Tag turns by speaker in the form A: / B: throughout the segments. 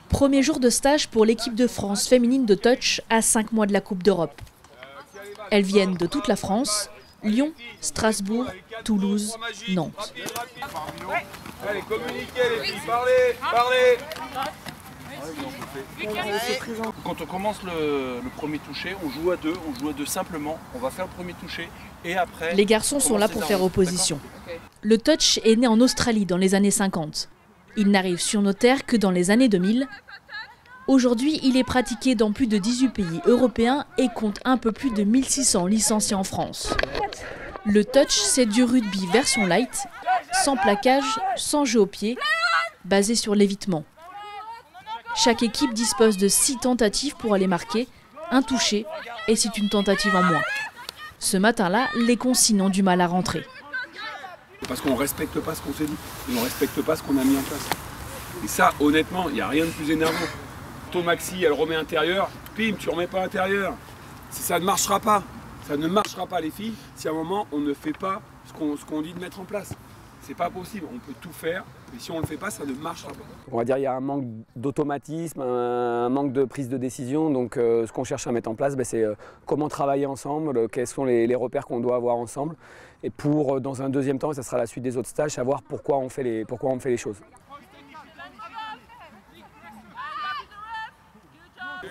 A: Premier jour de stage pour l'équipe de France féminine de touch à 5 mois de la Coupe d'Europe. Elles viennent de toute la France, Lyon, Strasbourg, Toulouse, Nantes.
B: Allez, communiquez les filles, parlez.
C: Quand on commence le premier toucher, on joue à deux simplement. On va faire le premier toucher et après...
A: Les garçons sont là pour faire opposition. Le touch est né en Australie dans les années 50. Il n'arrive sur nos terres que dans les années 2000. Aujourd'hui, il est pratiqué dans plus de 18 pays européens et compte un peu plus de 1600 licenciés en France. Le touch, c'est du rugby version light, sans plaquage, sans jeu au pied, basé sur l'évitement. Chaque équipe dispose de 6 tentatives pour aller marquer, un touché et c'est une tentative en moins. Ce matin-là, les consignes ont du mal à rentrer.
B: Parce qu'on ne respecte pas ce qu'on s'est dit, et on ne respecte pas ce qu'on a mis en place. Et ça, honnêtement, il n'y a rien de plus énervant. Ton maxi, elle remet intérieur, pim, tu remets pas intérieur. Ça ne marchera pas. Ça ne marchera pas, les filles, si à un moment, on ne fait pas ce qu'on dit de mettre en place. C'est pas possible, on peut tout faire, mais si on ne le fait pas, ça ne marchera pas.
D: On va dire qu'il y a un manque d'automatisme, un manque de prise de décision. Donc ce qu'on cherche à mettre en place, c'est comment travailler ensemble, quels sont les repères qu'on doit avoir ensemble. Et pour, dans un deuxième temps, et ça sera la suite des autres stages, savoir pourquoi on fait les choses.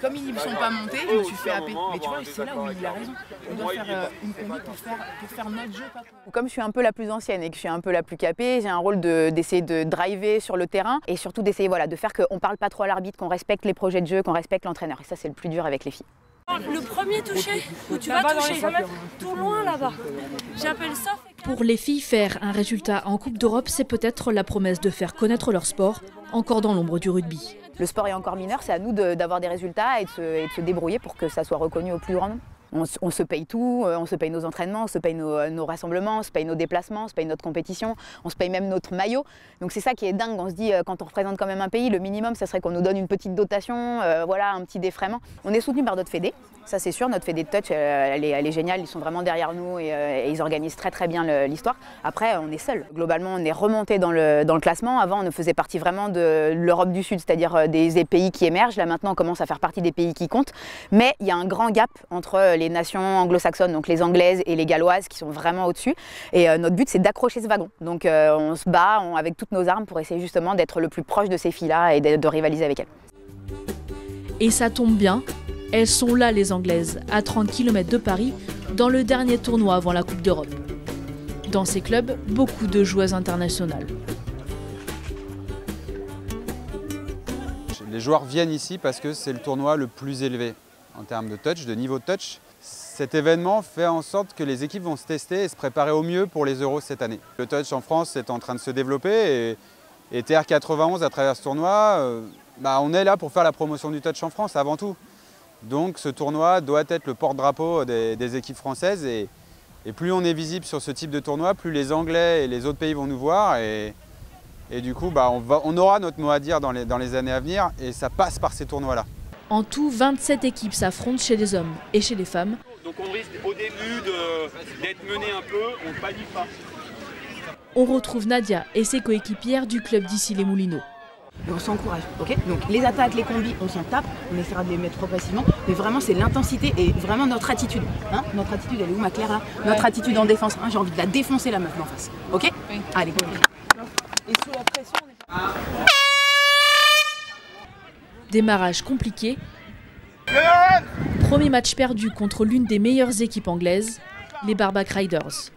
E: Comme ils ne sont pas montés, je me suis fait happer. Mais tu vois, c'est là où il a raison. On doit faire une combi pour faire notre jeu. Comme je suis un peu la plus ancienne et que je suis un peu la plus capée, j'ai un rôle d'essayer de driver sur le terrain et surtout d'essayer de faire qu'on ne parle pas trop à l'arbitre, qu'on respecte les projets de jeu, qu'on respecte l'entraîneur. Et ça, c'est le plus dur avec les filles.
F: Le premier toucher, où tu vas toucher tout loin là-bas. J'appelle ça.
A: Pour les filles, faire un résultat en Coupe d'Europe, c'est peut-être la promesse de faire connaître leur sport, encore dans l'ombre du rugby.
E: Le sport est encore mineur, c'est à nous d'avoir des résultats et de se débrouiller pour que ça soit reconnu au plus grand nombre. On se paye tout, on se paye nos entraînements, on se paye nos rassemblements, on se paye nos déplacements, on se paye notre compétition, on se paye même notre maillot. Donc c'est ça qui est dingue, on se dit quand on représente quand même un pays, le minimum ça serait qu'on nous donne une petite dotation, voilà, un petit défraiement. On est soutenu par notre fédé, ça c'est sûr, notre fédé de touch elle est géniale, ils sont vraiment derrière nous et ils organisent très bien l'histoire. Après on est seuls, globalement on est remonté dans le classement, avant on faisait partie vraiment de l'Europe du Sud, c'est-à-dire des pays qui émergent, là maintenant on commence à faire partie des pays qui comptent, mais il y a un grand gap entre les nations anglo-saxonnes, donc les anglaises et les galloises qui sont vraiment au-dessus. Et notre but, c'est d'accrocher ce wagon. Donc on se bat avec toutes nos armes pour essayer justement d'être le plus proche de ces filles-là et de rivaliser avec elles.
A: Et ça tombe bien, elles sont là les Anglaises, à 30 km de Paris, dans le dernier tournoi avant la Coupe d'Europe. Dans ces clubs, beaucoup de joueuses internationales.
G: Les joueurs viennent ici parce que c'est le tournoi le plus élevé en termes de touch, de niveau de touch. Cet événement fait en sorte que les équipes vont se tester et se préparer au mieux pour les Euros cette année. Le touch en France est en train de se développer et TR91 à travers ce tournoi, on est là pour faire la promotion du touch en France avant tout. Donc ce tournoi doit être le porte-drapeau des équipes françaises et plus on est visible sur ce type de tournoi, plus les Anglais et les autres pays vont nous voir et du coup on aura notre mot à dire dans les années à venir et ça passe par ces tournois-là.
A: En tout, 27 équipes s'affrontent chez les hommes et chez les femmes.
B: Donc on risque au début d'être mené un peu, on ne panique pas.
A: On retrouve Nadia et ses coéquipières du club d'Issy-les-Moulineaux.
E: On s'encourage, ok? Donc les attaques, les combis, on s'en tape, on essaiera de les mettre progressivement, mais vraiment c'est l'intensité et vraiment notre attitude. Hein, notre attitude, elle est où ma Claire là? Notre attitude en défense, hein, j'ai envie de la défoncer la meuf en face, ok? Oui. Allez, go. Et sous la pression,
A: Démarrage compliqué. Premier match perdu contre l'une des meilleures équipes anglaises, les Barbac Riders.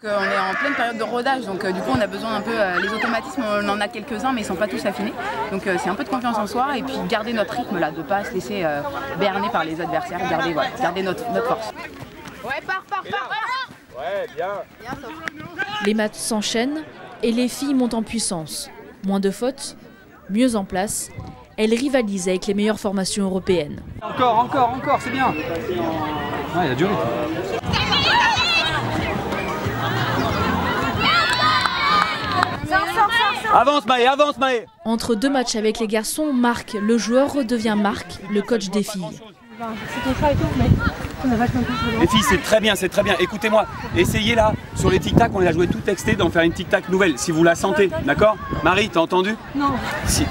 E: On est en pleine période de rodage, donc du coup on a besoin un peu, les automatismes on en a quelques-uns mais ils ne sont pas tous affinés. Donc c'est un peu de confiance en soi et puis garder notre rythme là, de ne pas se laisser berner par les adversaires, garder notre force. Ouais, pars.
B: Ouais, bien.
A: Les matchs s'enchaînent et les filles montent en puissance. Moins de fautes, mieux en place. Elles rivalisent avec les meilleures formations européennes.
D: Encore, c'est bien. Il a duré. Avance Maë.
A: Entre deux matchs avec les garçons, Marc, le joueur, redevient Marc, le coach des filles.
F: c'est ton choix et tout, mais on a vachement plus.
B: Les filles, c'est très bien, c'est très bien. Écoutez-moi, essayez là, sur les tic-tac, on les a joué tout texté, d'en faire une tic-tac nouvelle, si vous la sentez, d'accord? Marie, t'as entendu?
F: Non.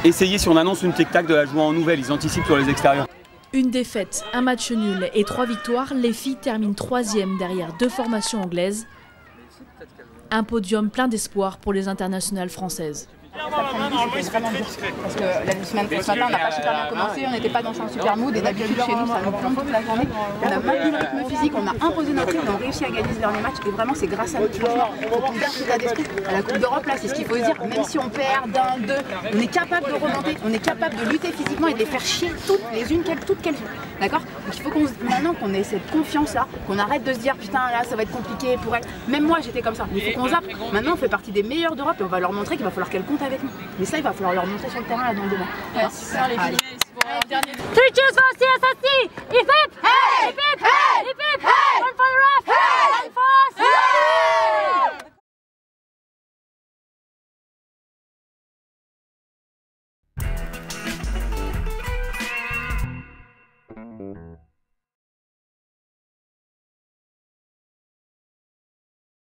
B: Essayez si on annonce une tic-tac de la jouer en nouvelle, ils anticipent sur les extérieurs.
A: Une défaite, un match nul et 3 victoires, les filles terminent 3e derrière 2 formations anglaises. Un podium plein d'espoir pour les internationales françaises.
E: C'était vraiment dur parce que ce matin on n'a pas super bien commencé, on n'était pas dans un super mood et d'habitude chez nous ça nous prend toute la journée. On a maintenu le rythme physique, on a imposé notre rythme, on a réussi à gagner ce dernier match et vraiment c'est grâce à nous. Franchement, on garde cet état d'esprit. À la Coupe d'Europe là, c'est ce qu'il faut se dire, même si on perd d'un, deux, on est capable de remonter, on est capable de lutter physiquement et de les faire chier toutes les unes toutes qu'elles sont. D'accord? Donc il faut maintenant qu'on ait cette confiance là, qu'on arrête de se dire putain là ça va être compliqué pour elle. Même moi j'étais comme ça, il faut qu'on zappe. Maintenant on fait partie des meilleurs d'Europe et on va leur montrer qu'il va falloir qu'elles comptent avec nous. Mais ça il va falloir leur montrer sur le terrain là dans 2 mois.
F: Ouais, super les filles.
E: Three cheers for CSSC! Hip hip! Hey! Hip hip! Hey!